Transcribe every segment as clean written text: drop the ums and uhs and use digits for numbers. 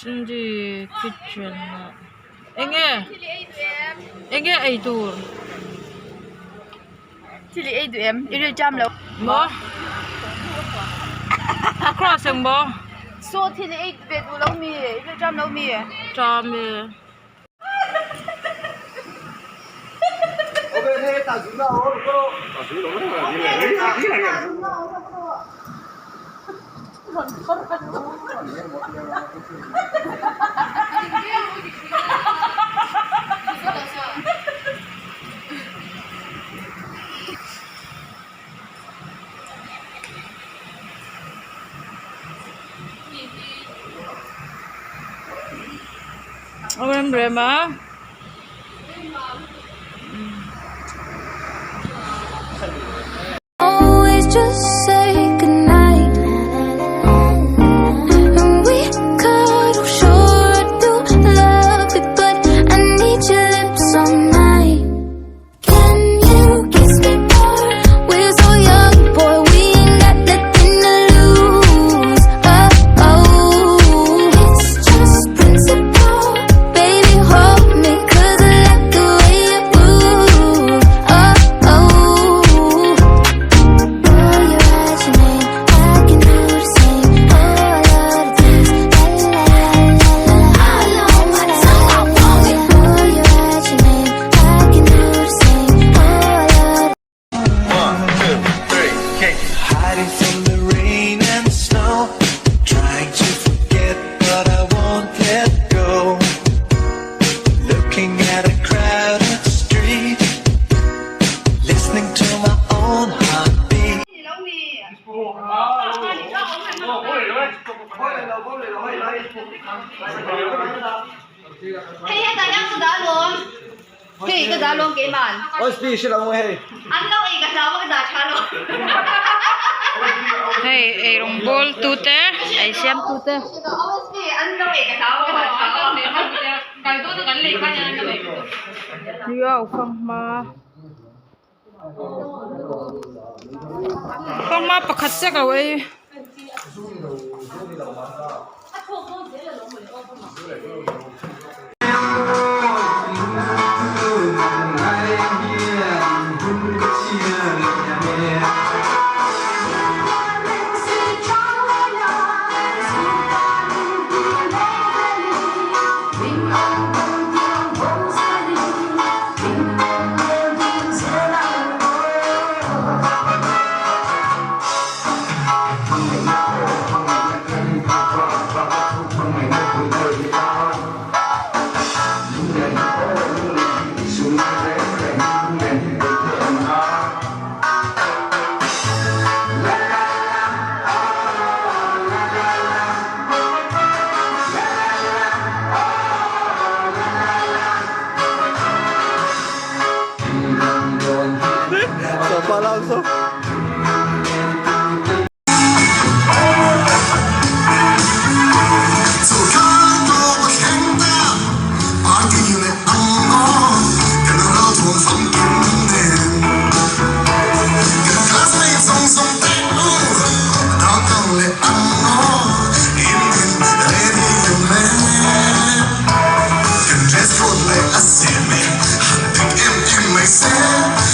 Şimdi kitchen. Enge ai tur. Chili ai tụi em, yêu chăm lâu. Bo. Cross sang bo. So chili ai về tụi lâu mi, yêu chăm lâu mi. Chăm mi. OK， 打水了，打水了，Orang berapa? Always just say goodnight, and we cuddle. Sure, I do love it, but I need your lips all night. Can you kiss me more? We're so young, boy, we ain't got nothing to lose. Oh, oh, it's just principle. Baby, hold me, 'cause I like the way you move. Oh, oh. Hiding from the rain and snow, trying to forget, but I won't let go. Looking at a crowded street, listening to my own heartbeat. Hey, cả nhà cứ đá luôn. Hey, cái đá luôn kỹ màn. Ôi, speed sẽ làm hey. Anh đâu ý cái đá mà cái đá chán luôn. Hey, ai rong bol tu te, ai xem tu te. Anh đâu ý cái đá mà cái đá chán luôn. Yo, phong ma pakhat se ka wei. Palazzo. Just roll like a sandman, hunting empty myself.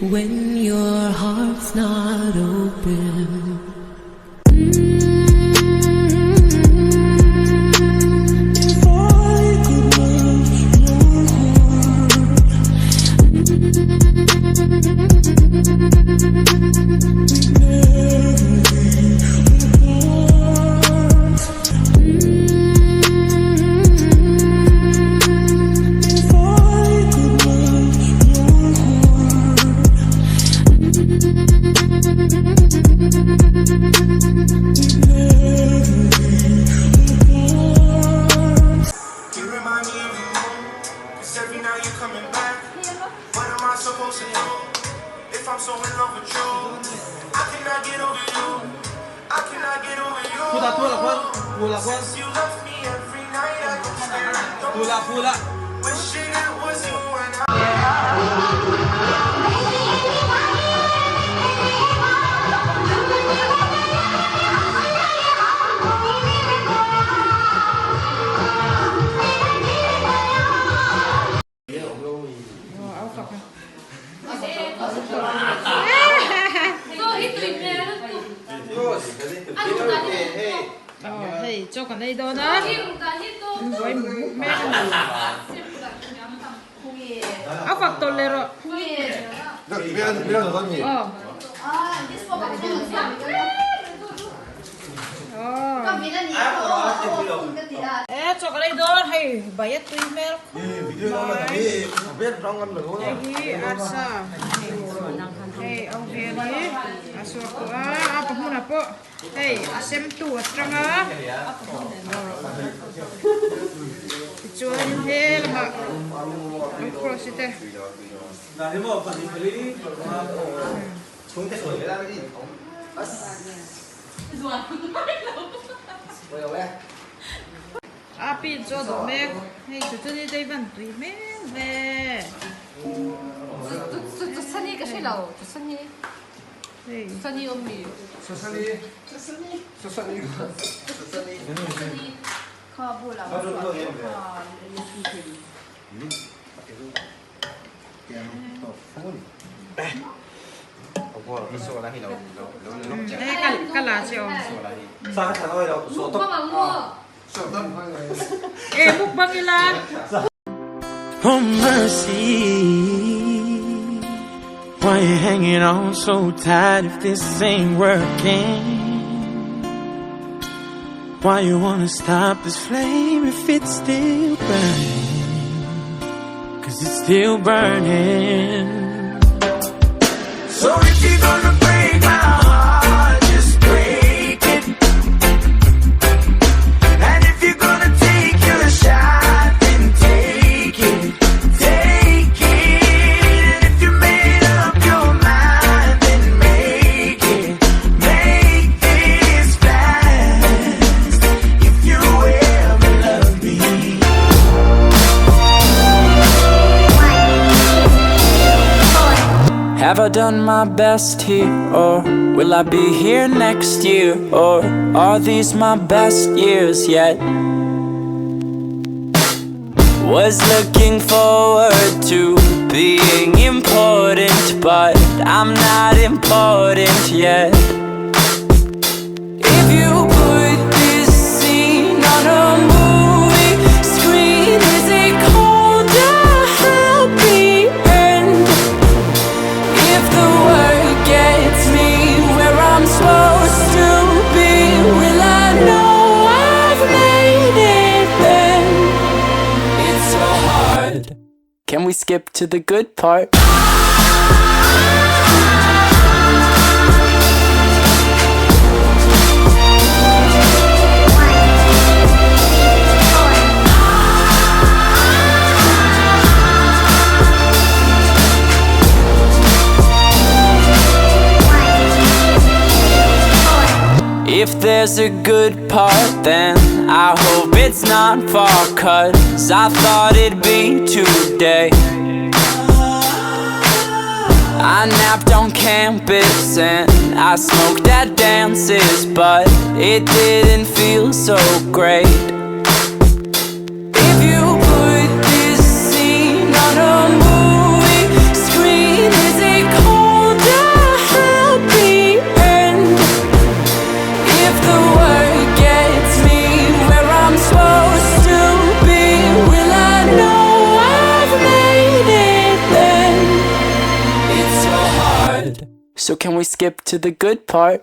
when your heart's not open. Bulah. Hey, cho cái này đó nữa. Với mẹ áo phật tôi lên rồi. Bilang con gì? Cho cái này đó hay bayat tu email. Video đó là cái biết trong ngăn lửa đó. Hey, asa. Hey, ông kia đi. Aso ko apa muna po. Hey, asem tu astranga. Chuan he lama. Ang cross ite. Nah, mo pa beli. Kung cái sủi cái đó đi. Api cho đồ mẹ. Hey, chú đi đây vẫn tùy mẹ về. Sunny kasi lao. Sunny. Hey. Sunny ummi. Susani. Ka bulah. Cái lá siêu. Sao cái thằng ơi đâu? Số tốc. Eh, mukbang ilan? Oh mercy, why you hanging on so tight if this ain't working? Why you wanna stop this flame if it's still burning? 'Cause it's still burning. So if you're gonna break my heart, just break it. And if you're gonna take your shot, then take it. Take it. And if you made up your mind, then make it. Make this fast. If you ever love me. Have I done my best here, or will I be here next year, or are these my best years yet? Was looking forward to being important, but I'm not important yet. If you put this scene on a movie screen, is it called a happy end? If the word gets me where I'm supposed to be, will I know I've made it then? It's so hard. Can we skip to the good part? If there's a good part, then I hope it's not far, 'cause I thought it'd be today. I napped on campus and I smoked at dances, but it didn't feel so great. If you put this scene on a movie screen, is it cold? So can we skip to the good part?